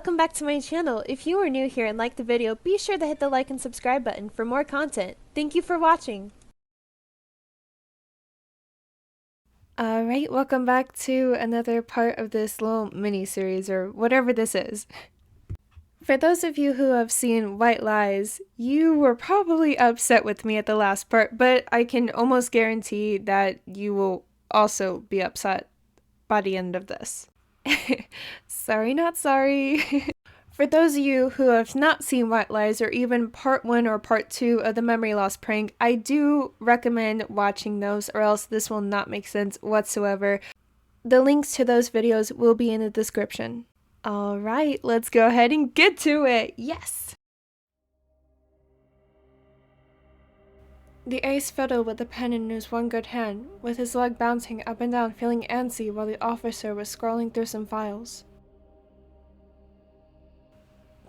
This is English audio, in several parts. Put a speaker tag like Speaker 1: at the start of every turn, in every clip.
Speaker 1: welcome back to my channel. If you are new here and like the video, be sure to hit the like and subscribe button for more content. Thank you for watching. Alright, welcome back to another part of this little mini-series, or whatever this is. For those of you who have seen White Lies, you were probably upset with me at the last part, but I can almost guarantee that you will also be upset by the end of this. Sorry, not sorry. For those of you who have not seen White Lies or even part 1 or part 2 of the memory loss prank, I do recommend watching those, or else this will not make sense whatsoever. The links to those videos will be in the description. Alright, let's go ahead and get to it! Yes! The ace fiddled with the pen in his one good hand, with his leg bouncing up and down, feeling antsy while the officer was scrolling through some files.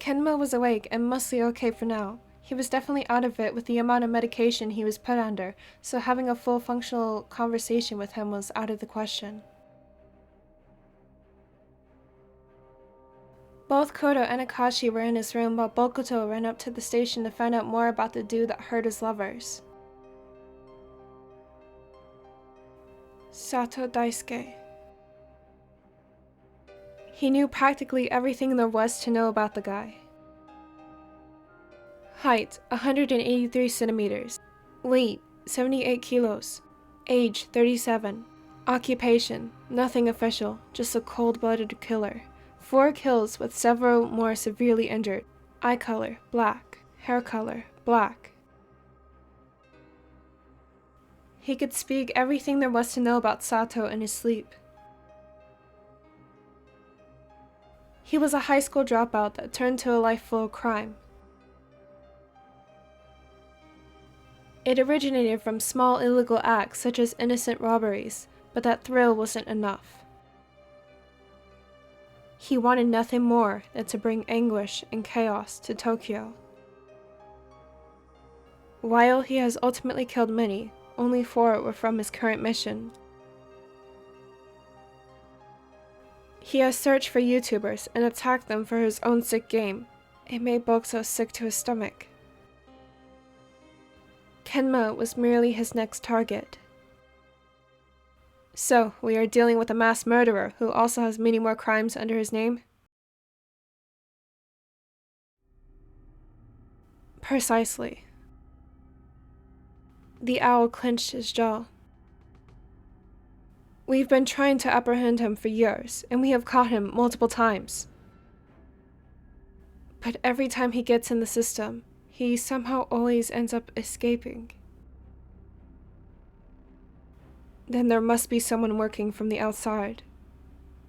Speaker 1: Kenma was awake and mostly okay for now. He was definitely out of it with the amount of medication he was put under, so having a full functional conversation with him was out of the question. Both Kodo and Akashi were in his room while Bokuto ran up to the station to find out more about the dude that hurt his lovers. Sato Daisuke. He knew practically everything there was to know about the guy. Height, 183 centimeters. Weight, 78 kilos. Age, 37. Occupation, nothing official, just a cold-blooded killer. 4 kills with several more severely injured. Eye color, black. Hair color, black. He could speak everything there was to know about Sato in his sleep. He was a high school dropout that turned to a life full of crime. It originated from small illegal acts such as innocent robberies, but that thrill wasn't enough. He wanted nothing more than to bring anguish and chaos to Tokyo. While he has ultimately killed many, only 4 were from his current mission. He has searched for YouTubers and attacked them for his own sick game. It made Bokuto sick to his stomach. Kenma was merely his next target. So, we are dealing with a mass murderer who also has many more crimes under his name? Precisely. The owl clenched his jaw. We've been trying to apprehend him for years, and we have caught him multiple times. But every time he gets in the system, he somehow always ends up escaping. Then there must be someone working from the outside.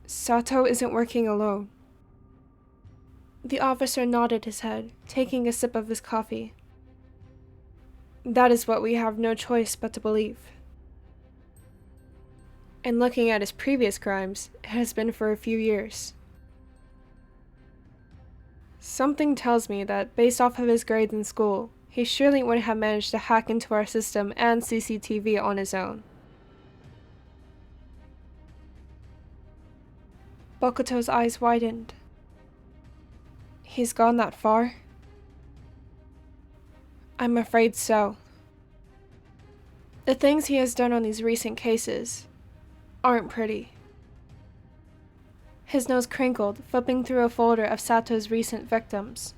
Speaker 1: Sato isn't working alone. The officer nodded his head, taking a sip of his coffee. That is what we have no choice but to believe. And looking at his previous crimes, it has been for a few years. Something tells me that based off of his grades in school, he surely wouldn't have managed to hack into our system and CCTV on his own. Bokuto's eyes widened. He's gone that far? I'm afraid so. The things he has done on these recent cases aren't pretty. His nose crinkled, flipping through a folder of Sato's recent victims.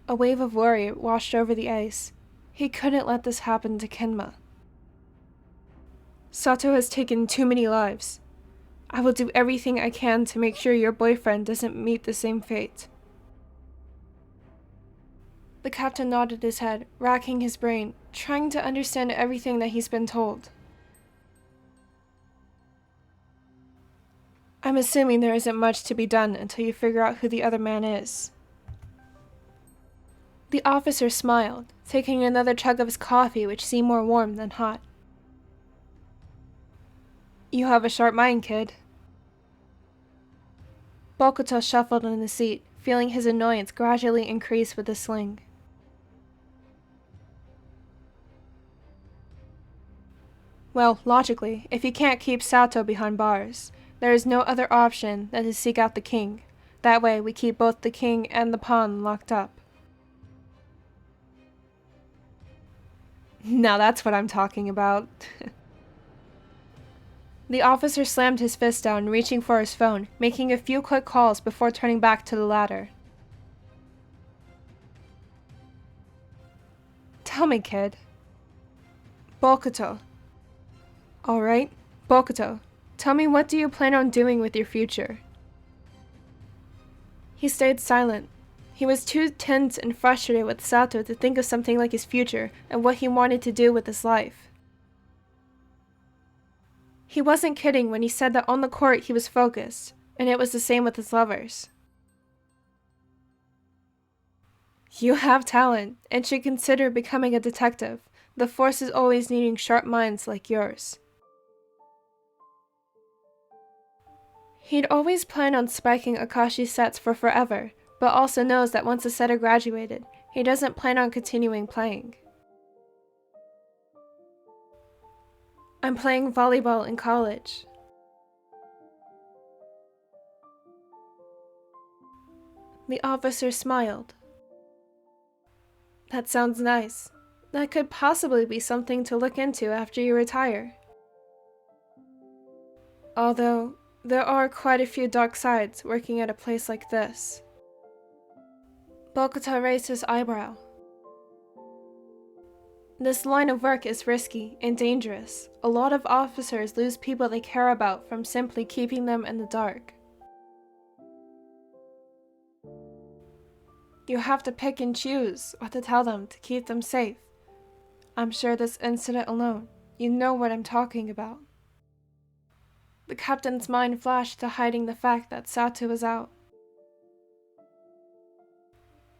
Speaker 1: A wave of worry washed over the ace. He couldn't let this happen to Kenma. Sato has taken too many lives. I will do everything I can to make sure your boyfriend doesn't meet the same fate. The captain nodded his head, racking his brain, trying to understand everything that he's been told. I'm assuming there isn't much to be done until you figure out who the other man is. The officer smiled, taking another chug of his coffee, which seemed more warm than hot. You have a sharp mind, kid. Bokuto shuffled in the seat, feeling his annoyance gradually increase with the sling. Well, logically, if you can't keep Sato behind bars, there is no other option than to seek out the king. That way we keep both the king and the pawn locked up. Now that's what I'm talking about. The officer slammed his fist down, reaching for his phone, making a few quick calls before turning back to the ladder. Tell me, kid. Bokuto. Alright, Bokuto, tell me, what do you plan on doing with your future? He stayed silent. He was too tense and frustrated with Sato to think of something like his future and what he wanted to do with his life. He wasn't kidding when he said that on the court he was focused, and it was the same with his lovers. You have talent, and should consider becoming a detective. The force is always needing sharp minds like yours. He'd always planned on spiking Akashi sets for forever, but also knows that once the setter graduated, he doesn't plan on continuing playing. I'm playing volleyball in college. The officer smiled. That sounds nice. That could possibly be something to look into after you retire. Although, there are quite a few dark sides working at a place like this. Bokuto raised his eyebrow. This line of work is risky and dangerous. A lot of officers lose people they care about from simply keeping them in the dark. You have to pick and choose what to tell them to keep them safe. I'm sure this incident alone, you know what I'm talking about. The captain's mind flashed to hiding the fact that Sato was out.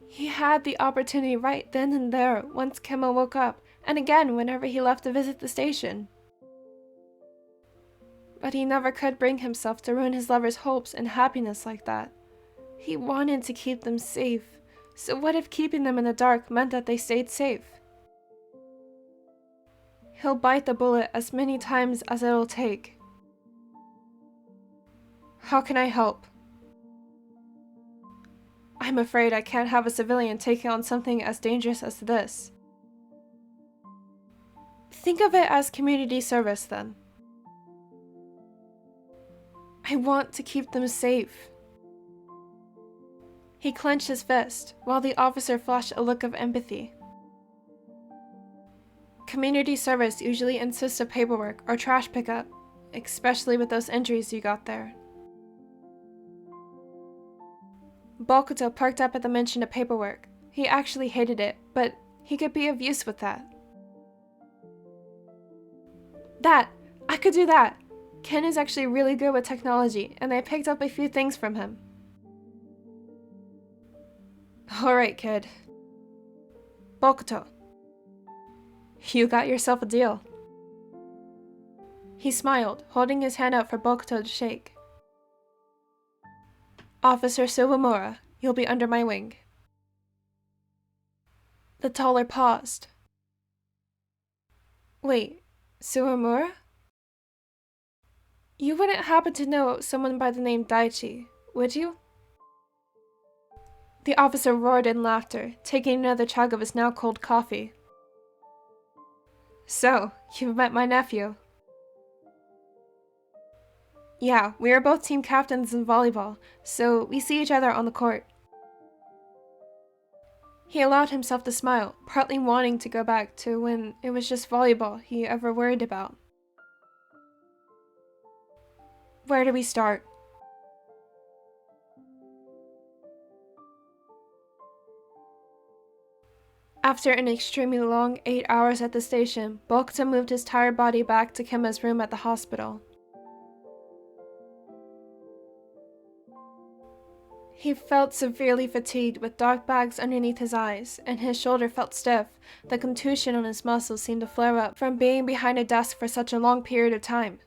Speaker 1: He had the opportunity right then and there once Kemma woke up, and again whenever he left to visit the station. But he never could bring himself to ruin his lover's hopes and happiness like that. He wanted to keep them safe, so what if keeping them in the dark meant that they stayed safe? He'll bite the bullet as many times as it'll take. How can I help? I'm afraid I can't have a civilian taking on something as dangerous as this. Think of it as community service then. I want to keep them safe. He clenched his fist, while the officer flashed a look of empathy. Community service usually insists of paperwork or trash pickup, especially with those injuries you got there. Bokuto perked up at the mention of paperwork. He actually hated it, but he could be of use with that. I could do that! Ken is actually really good with technology, and I picked up a few things from him. Alright, kid. Bokuto. You got yourself a deal. He smiled, holding his hand out for Bokuto to shake. Officer Suwamura, you'll be under my wing. The taller paused. Wait, Suwamura? You wouldn't happen to know someone by the name Daichi, would you? The officer roared in laughter, taking another chug of his now cold coffee. So, you've met my nephew. Yeah, we are both team captains in volleyball, so we see each other on the court. He allowed himself to smile, partly wanting to go back to when it was just volleyball he ever worried about. Where do we start? After an extremely long 8 hours at the station, Bokuto moved his tired body back to Kemma's room at the hospital. He felt severely fatigued with dark bags underneath his eyes, and his shoulder felt stiff. The contusion on his muscles seemed to flare up from being behind a desk for such a long period of time.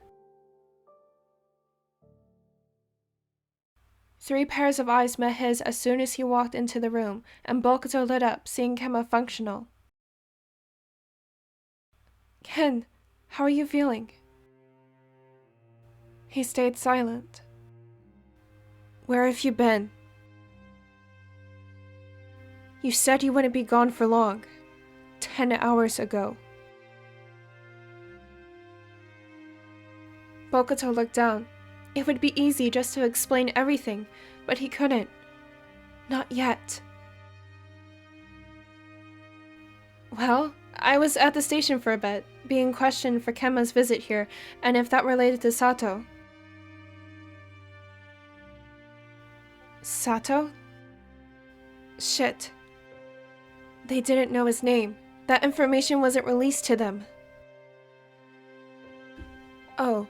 Speaker 1: 3 pairs of eyes met his as soon as he walked into the room, and Bokuto lit up, seeing Kemma functional. Ken, how are you feeling? He stayed silent. Where have you been? You said you wouldn't be gone for long. 10 hours ago. Bokuto looked down. It would be easy just to explain everything, but he couldn't. Not yet. Well, I was at the station for a bit, being questioned for Kemma's visit here, and if that related to Sato. Sato? Shit. They didn't know his name. That information wasn't released to them. Oh,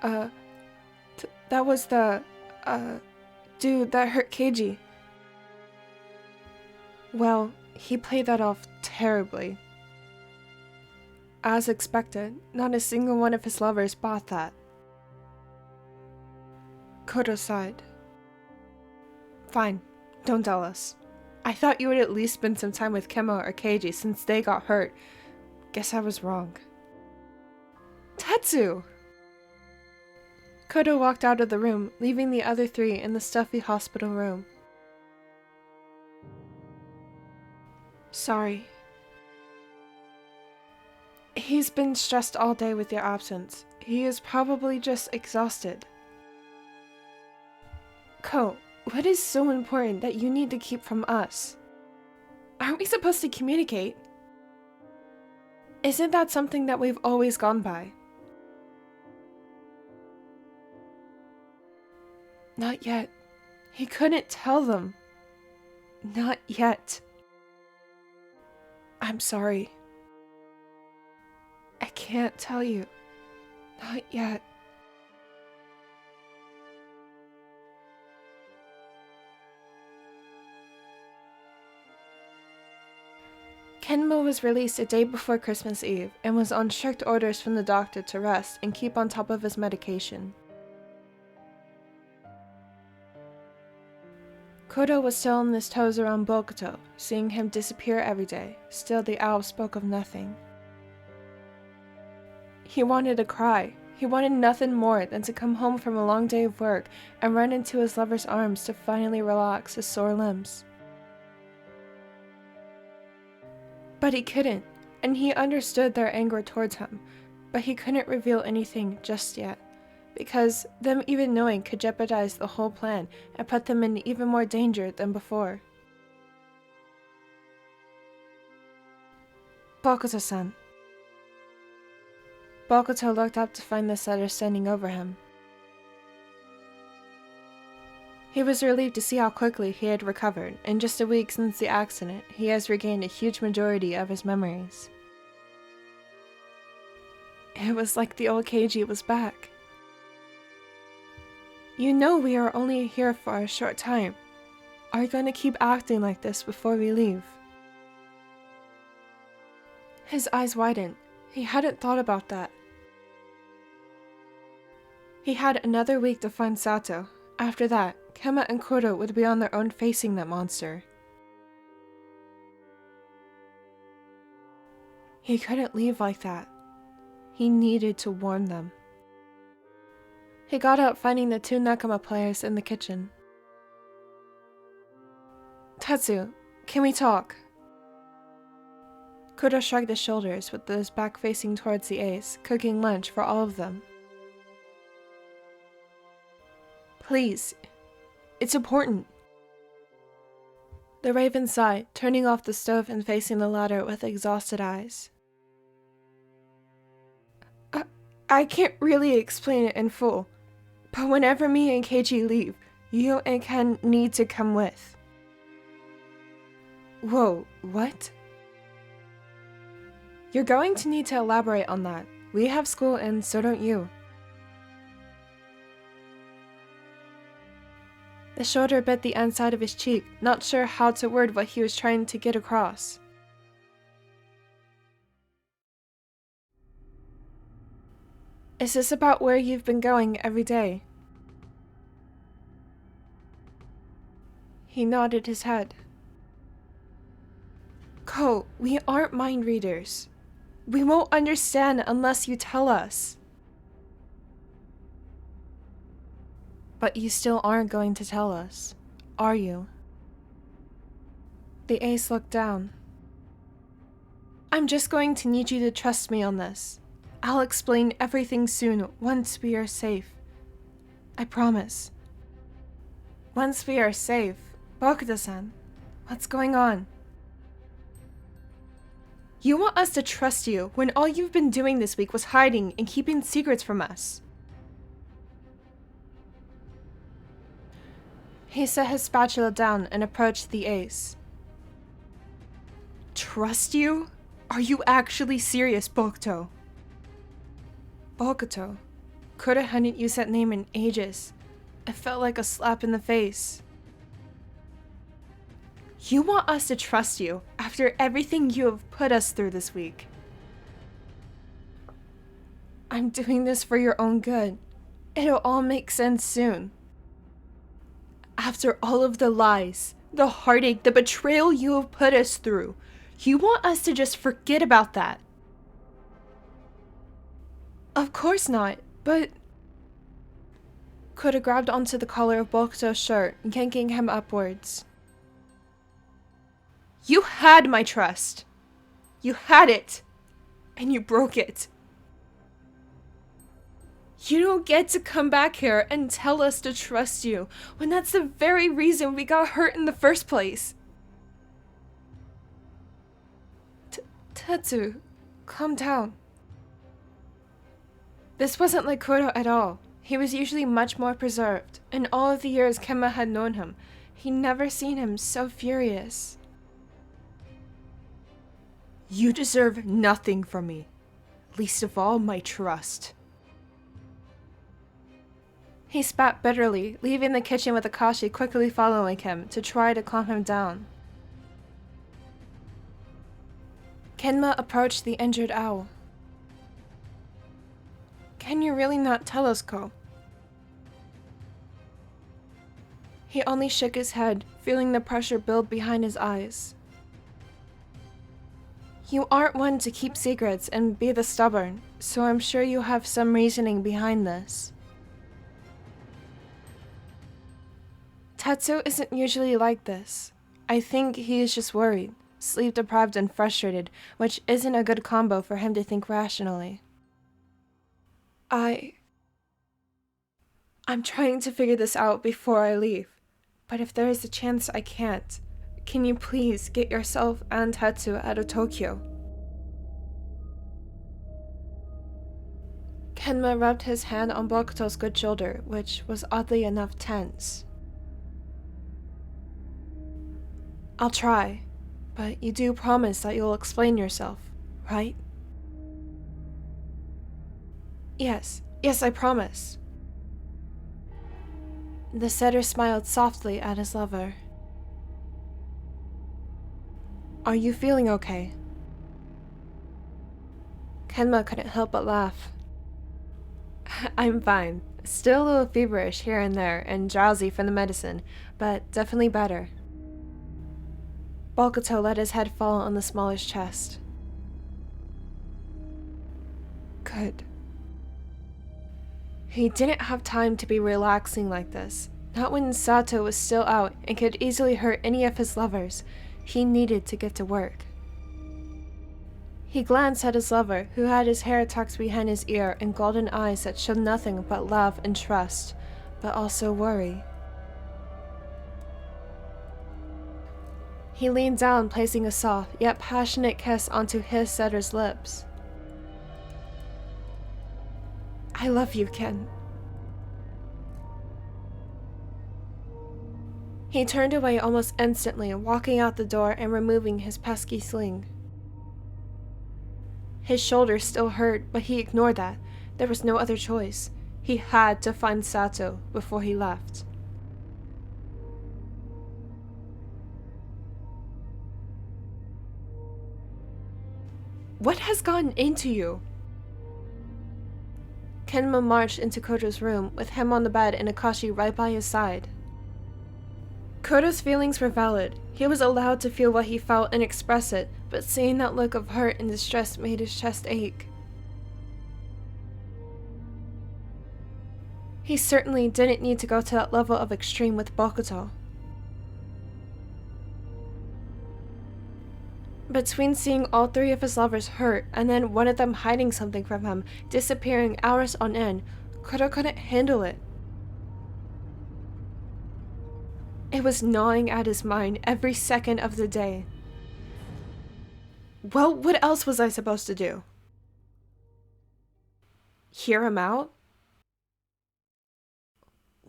Speaker 1: that was the, dude that hurt Keiji. Well, he played that off terribly. As expected, not a single one of his lovers bought that. Koto sighed. Fine, don't tell us. I thought you would at least spend some time with Kemma or Keiji since they got hurt. Guess I was wrong. Tetsu! Koto walked out of the room, leaving the other three in the stuffy hospital room. Sorry. He's been stressed all day with your absence. He is probably just exhausted. Ko, what is so important that you need to keep from us? Aren't we supposed to communicate? Isn't that something that we've always gone by? Not yet. He couldn't tell them. Not yet. I'm sorry. I can't tell you. Not yet. Kenmo was released a day before Christmas Eve and was on strict orders from the doctor to rest and keep on top of his medication. Koto was still on his toes around Bokuto, seeing him disappear every day. Still, the owl spoke of nothing. He wanted to cry. He wanted nothing more than to come home from a long day of work and run into his lover's arms to finally relax his sore limbs. But he couldn't, and he understood their anger towards him, but he couldn't reveal anything just yet, because them even knowing could jeopardize the whole plan and put them in even more danger than before. Bokuto-san. Bokuto looked up to find the setter standing over him. He was relieved to see how quickly he had recovered. In just a week since the accident, he has regained a huge majority of his memories. It was like the old Keiji was back. You know we are only here for a short time. Are you going to keep acting like this before we leave? His eyes widened. He hadn't thought about that. He had another week to find Sato. After that, Kemma and Koto would be on their own facing that monster. He couldn't leave like that. He needed to warn them. He got up, finding the two Nakama players in the kitchen. Tetsu, can we talk? Koto shrugged his shoulders with his back facing towards the ace, cooking lunch for all of them. Please, it's important. The raven sighed, turning off the stove and facing the ladder with exhausted eyes. I can't really explain it in full, but whenever me and Keiji leave, you and Ken need to come with. Whoa, what? You're going to need to elaborate on that. We have school and so don't you. The shoulder bit the inside of his cheek, not sure how to word what he was trying to get across. Is this about where you've been going every day? He nodded his head. Ko, we aren't mind readers. We won't understand unless you tell us. But you still aren't going to tell us, are you? The ace looked down. I'm just going to need you to trust me on this. I'll explain everything soon once we are safe. I promise. Once we are safe, Bokuto-san, what's going on? You want us to trust you when all you've been doing this week was hiding and keeping secrets from us. He set his spatula down and approached the ace. Trust you? Are you actually serious, Bokuto? Bokuto. Kura hadn't used that name in ages. It felt like a slap in the face. You want us to trust you after everything you have put us through this week. I'm doing this for your own good. It'll all make sense soon. After all of the lies, the heartache, the betrayal you have put us through, you want us to just forget about that. Of course not, but... Kura grabbed onto the collar of Bokuto's shirt, yanking him upwards. You had my trust. You had it. And you broke it. You don't get to come back here and tell us to trust you when that's the very reason we got hurt in the first place. Tetsu, calm down. This wasn't like Kuro at all. He was usually much more preserved. In all of the years Kenma had known him, he'd never seen him so furious. You deserve nothing from me. Least of all, my trust. He spat bitterly, leaving the kitchen with Akashi quickly following him to try to calm him down. Kenma approached the injured owl. Can you really not tell us, Ko? He only shook his head, feeling the pressure build behind his eyes. You aren't one to keep secrets and be the stubborn, so I'm sure you have some reasoning behind this. Tetsu isn't usually like this. I think he is just worried, sleep-deprived and frustrated, which isn't a good combo for him to think rationally. I'm trying to figure this out before I leave, but if there is a chance I can't, can you please get yourself and Tetsu out of Tokyo? Kenma rubbed his hand on Bokuto's good shoulder, which was oddly enough tense. I'll try, but you do promise that you'll explain yourself, right? Yes, I promise. The setter smiled softly at his lover. Are you feeling okay? Kenma couldn't help but laugh. I'm fine. Still a little feverish here and there and drowsy from the medicine, but definitely better. Bokuto let his head fall on the smaller's chest. Good. He didn't have time to be relaxing like this. Not when Sato was still out and could easily hurt any of his lovers. He needed to get to work. He glanced at his lover, who had his hair tucked behind his ear and golden eyes that showed nothing but love and trust, but also worry. He leaned down, placing a soft, yet passionate kiss onto his setter's lips. I love you, Ken. He turned away almost instantly, walking out the door and removing his pesky sling. His shoulder still hurt, but he ignored that. There was no other choice. He had to find Sato before he left. What has gotten into you? Kenma marched into Koto's room, with him on the bed and Akashi right by his side. Koto's feelings were valid. He was allowed to feel what he felt and express it, but seeing that look of hurt and distress made his chest ache. He certainly didn't need to go to that level of extreme with Bokuto. Between seeing all three of his lovers hurt and then one of them hiding something from him, disappearing hours on end, Kuro couldn't handle it. It was gnawing at his mind every second of the day. Well, what else was I supposed to do? Hear him out?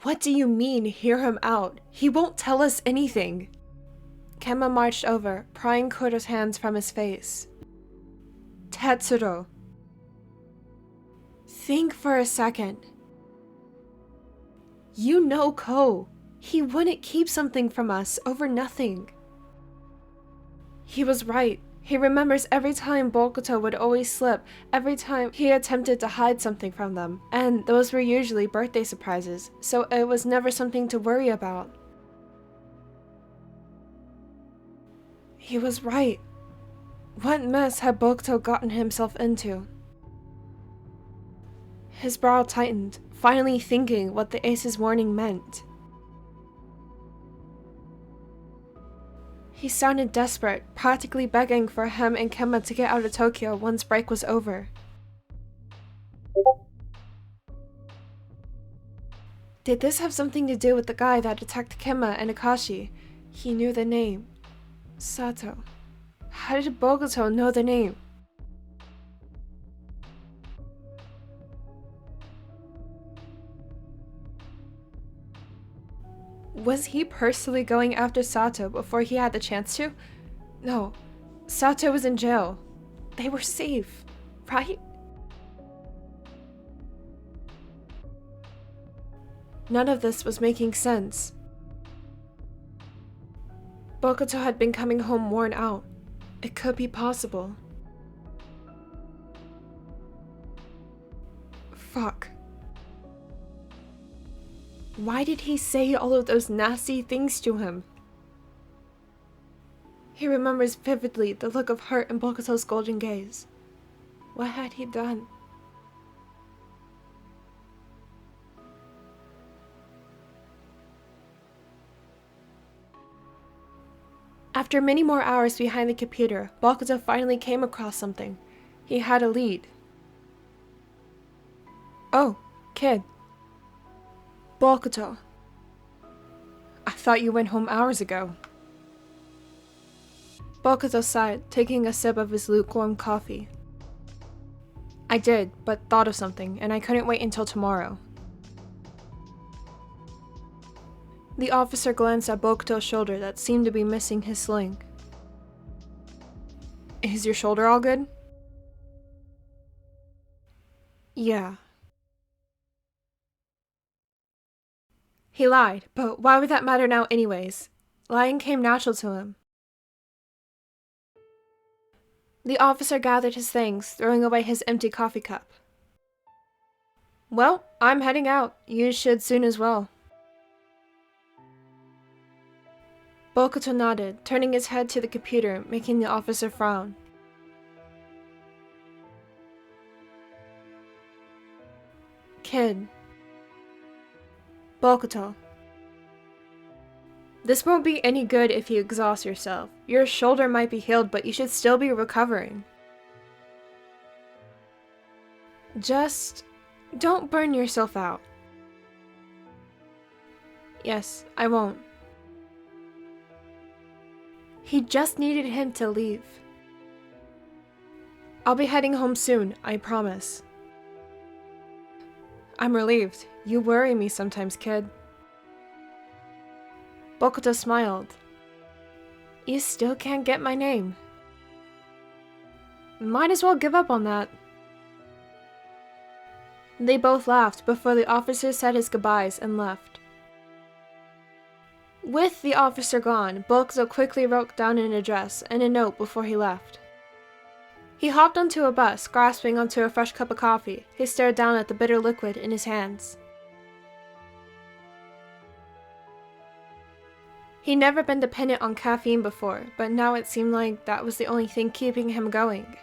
Speaker 1: What do you mean, hear him out? He won't tell us anything. Kemma marched over, prying Kuro's hands from his face. Tetsuro. Think for a second. You know Ko. He wouldn't keep something from us over nothing. He was right. He remembers every time Bokuto would always slip, every time he attempted to hide something from them, and those were usually birthday surprises, so it was never something to worry about. He was right. What mess had Bokuto gotten himself into? His brow tightened, finally thinking what the ace's warning meant. He sounded desperate, practically begging for him and Kemma to get out of Tokyo once break was over. Did this have something to do with the guy that attacked Kemma and Akashi? He knew the name. Sato. How did Bokuto know the name? Was he personally going after Sato before he had the chance to? No. Sato was in jail. They were safe, right? None of this was making sense. Bokuto had been coming home worn out. It could be possible. Fuck. Why did he say all of those nasty things to him? He remembers vividly the look of hurt in Bokuto's golden gaze. What had he done? After many more hours behind the computer, Bokuto finally came across something. He had a lead. Oh, kid. Bokuto. I thought you went home hours ago. Bokuto sighed, taking a sip of his lukewarm coffee. I did, but thought of something, and I couldn't wait until tomorrow. The officer glanced at Bokuto's shoulder that seemed to be missing his sling. Is your shoulder all good? Yeah. He lied, but why would that matter now anyways? Lying came natural to him. The officer gathered his things, throwing away his empty coffee cup. Well, I'm heading out. You should soon as well. Bokuto nodded, turning his head to the computer, making the officer frown. Kid. Bokuto. This won't be any good if you exhaust yourself. Your shoulder might be healed, but you should still be recovering. Just don't burn yourself out. Yes, I won't. He just needed him to leave. I'll be heading home soon, I promise. I'm relieved. You worry me sometimes, kid. Bokuto smiled. You still can't get my name. Might as well give up on that. They both laughed before the officer said his goodbyes and left. With the officer gone, Bokuto quickly wrote down an address and a note before he left. He hopped onto a bus, grasping onto a fresh cup of coffee. He stared down at the bitter liquid in his hands. He'd never been dependent on caffeine before, but now it seemed like that was the only thing keeping him going.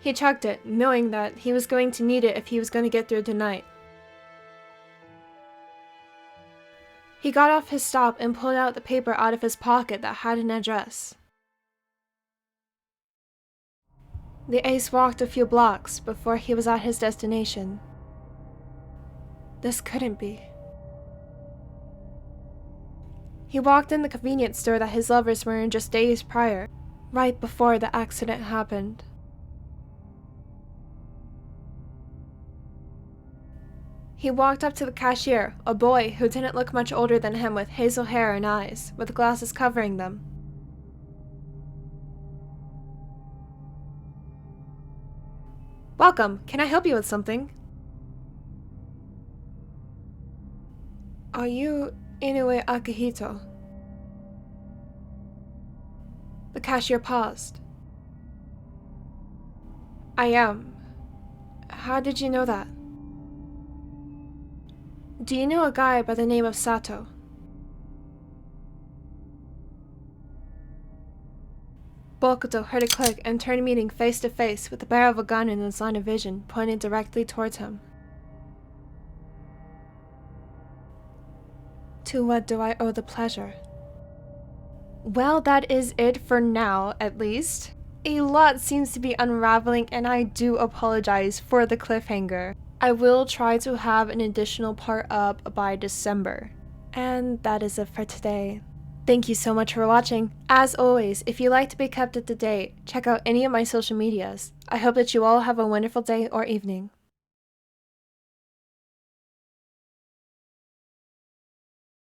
Speaker 1: He chucked it, knowing that he was going to need it if he was going to get through tonight. He got off his stop and pulled out the paper out of his pocket that had an address. The ace walked a few blocks before he was at his destination. This couldn't be. He walked in the convenience store that his lovers were in just days prior, right before the accident happened. He walked up to the cashier, a boy who didn't look much older than him with hazel hair and eyes, with glasses covering them. "Welcome, can I help you with something?" "Are you Inoue Akihito?" The cashier paused. "I am. How did you know that?" "Do you know a guy by the name of Sato?" Bokuto heard a click and turned meeting face to face with the barrel of a gun in his line of vision pointed directly towards him. To what do I owe the pleasure? Well, that is it for now, at least. A lot seems to be unraveling, and I do apologize for the cliffhanger. I will try to have an additional part up by December. And that is it for today. Thank you so much for watching. As always, if you like to be kept up to date, check out any of my social medias. I hope that you all have a wonderful day or evening.